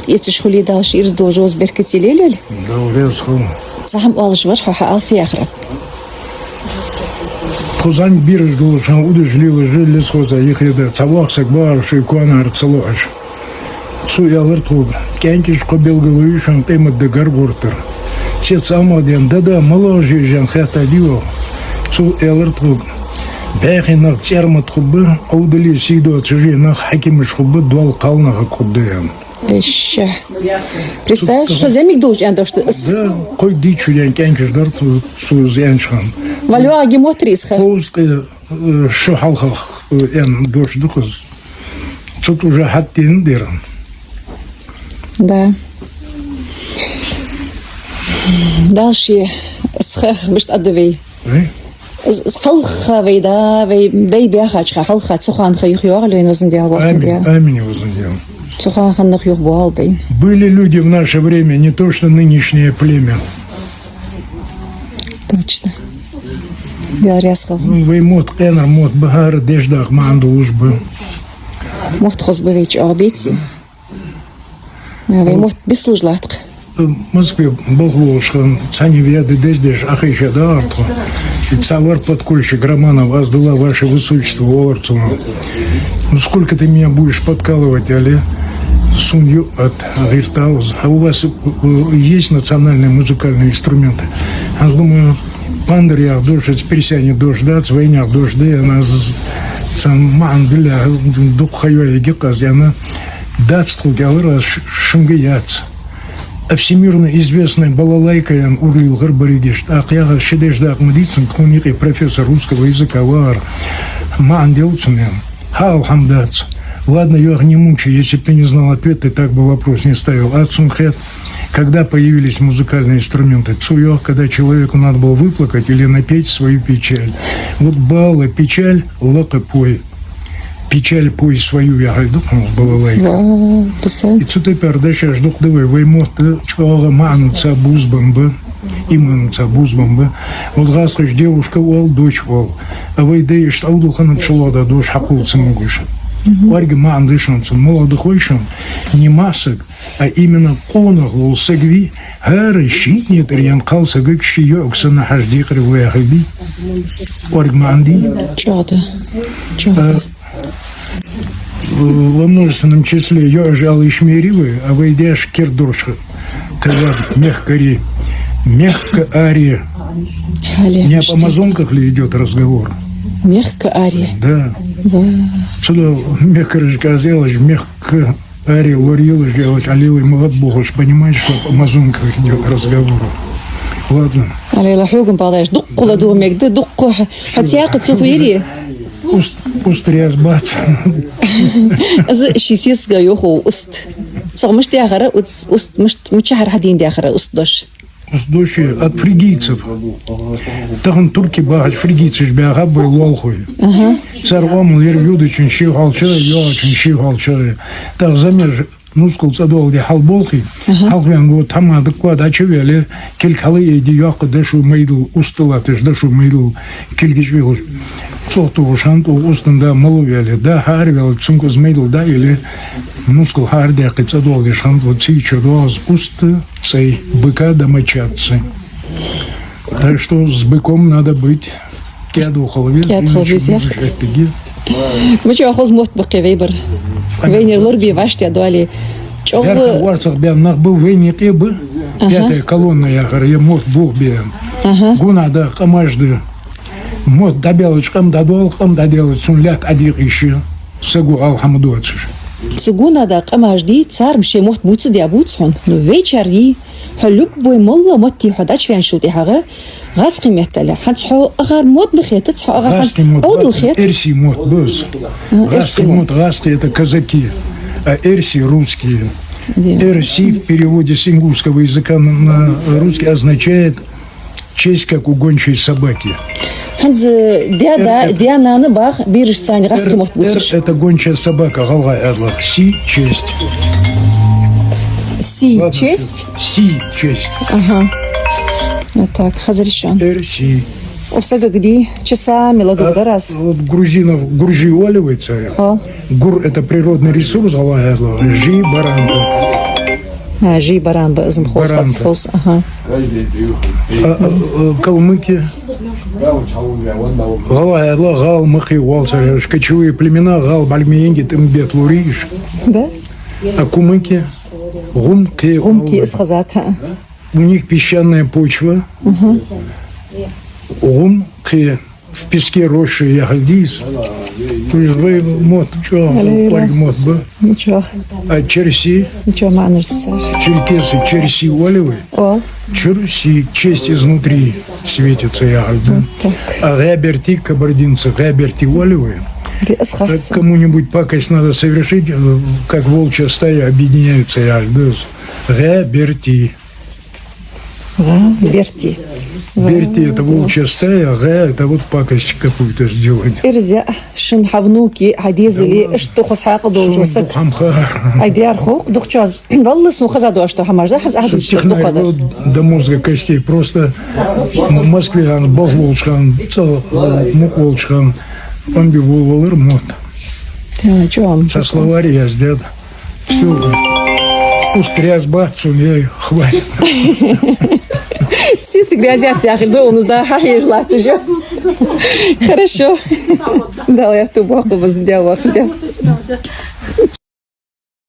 يتش خلي داش يرزدو جوز بركتي ليلول دولة خو صحم ألجبر حق في آخرت خزان بيرج دول شان ودش لي وجل لسخوزا يخيدا تسواق سكبار شيكوانا رتسلوش سو يالرتو كانتش قبل قلويشان قيمة دقار بورتر سيت سامودين دادا ملوجي جان خاتا ديو سو يالرتو باقي نغ تيرمت خبه أو دلي سيدو تجي نغ حكيمش خبه دوال قالنا خبه إيش представь что замик душ андош да кой дичу я кенкеш дар су зяншхан валюа гемотрисха хост шо халхах эн душ духыз тут уже хаттин дерн да дальше схах мышт адвей خلخة ويدا ويدي بياخد خلخة سخان خيخ يوغلو ينزن ديال وقت ديال аминь возндел سخان خنخ يوغ بوالبين были люди в наше время не то что нынешнее племя точно говоря сказал вы мод энер мод багар деждах манду ужбы مخت خص بيج أبيتي ويموت بيسلوجلاتك в Москве Богложхан, Цаневеды, Дездеш, Ахища, да, Арту. И Цавар Подкольщик, Романов, Аздула, Ваше Высочество, Оларцуна. Ну сколько ты меня будешь подкалывать, али? Сунью от Гиртауз. А у вас есть национальные музыкальные инструменты? Я думаю, пандарья, дождь, пересяне дождь, да, свойня дождь, да, она мандыля, духайя, геказ, она датству, говорила, шимгияц. А всемирно известный балалайка Урлил Гарбаридиш, я шедеждак медицин, куник и профессор русского языка вар, мандилцумен, халхамдац. Ладно, я не мучаю, если бы ты не знал ответ, ты так бы вопрос не ставил. Ацунхет, когда появились музыкальные инструменты? Цуё, когда человеку надо было выплакать или напеть свою печаль. Вот бала, печаль, лака пой. Печаль пой свою, я говорю, балалайка. И цуты передача ждут давай, воймот, чего манца бузбамбы, и манца бузбамбы. Вот гастрич девушка вол, дочь вол. А вы даешь, а удухан чулода, дочь хакулцы могуш. Варги мандышанцу, молодохойшим, не масок, а именно конах вол сагви, гары щитнет, рьянкался, как щиёкса на хажди кривые хаби. Варги манди. Чёда. Во множественном числе ёжал и шмеривы, а вы идешь кирдурша, когда мягкари, мягко ари. Не об амазонках ли идет разговор? Мягко ари. Да. Сюда мягко разговариваешь, мягко ари, лорил сделать, алилы молодбогуш, понимаешь, что об амазонках идет разговор. Ладно. Алила хугум падаешь, дукку ладумек, да дукку, хотя я кацуфири. Уст рязбац. از شیسیس گایو است. صغمش دیگره است مش هر حدین دیگره است داشت. Уст дочь от фригийцев. Там турки багать фригийцы ж бяга бы лолхуй. Царвам лер юдычин щи халчы, ёчин щи халчы. Так замер нускул цадол де халболхи. Халвен го там адекват ачевели келкалы еди ёк дэшу мейдл устыла тэш дэшу мейдл келгич вигуш. Цоту шанту устында малувели да харвел цункуз мейдл да или мускул харде цадол де шанту цичо доз усты цей быка домочадцы. Так что с быком надо быть кяду халвез. Мы чего хоз мот баки вейбер. Вейнер лорби вашти адуали. Я варцах бям нах был вейник и бы. Пятая колонна я говорю, я мот бог бям. Гуна да хамажды. Мот да белочкам да долхам да делать сунлят адир еще. Сагу алхамдуациш. Цугуна да хамажды цар мше мот буцу дя буцхон. Но вечерги حلوك بوي ملا متي حداش فين شو تيها غاس قيمته له حتصحو غير مود نخيت تصحو غير عود الخيط إرسي مود بوز غاس مود غاس это казаки а эрси русские эрси в переводе с ингушского языка на русский означает честь как у гончей собаки. Ханз диана на бах бирж сань غاس قيمت بوسش это гончая собака галга адла си честь. Си честь? Си честь. Ага. Вот так, хазаришан. Си. Осага где? Часами ладога раз. Вот грузинов гуржи оливый царь. Гур это природный ресурс, жи баранка. جي بران بأزم خوص بران خص خوص أها Калмыки, гал махи волцарь, кочевые племена, гал бальмиенги, тымбет луриш, да а кумыки, гумки, غمكي إسخزاتها у них песчаная почва, гумки в песке росшие ягодиц, мод, что, мод, نشوف а черси, نشوف ما نرسل черкесы, черси оливы, أو черси, честь изнутри светится ягоды, так а габерти, кабардинцы, габерти оливы. إسخز Кому-нибудь пакость надо совершить, как волчья стая объединяются ягоды. Габерти. بيرتي Берти это волчья стая, га это вот пакость какую-то сделать. إرزا شن حفنوكي عديزلي اشتخص حاق دوج وسك Хамха. عديار خوق دخشاز والله سنو خزادو اشتو حماش ده حز أحد وشتو Технарь قدر до мозга костей. Просто в Москве Бог волчхан, цел мук волчхан, он би волвалыр мот. جوام Со словаря сделал. Все. Устряс бахцу, я хватит. سيسي грязясь, я хилду, он сда хахи жлаты же. Хорошо. Дал я ту бахту, сделал.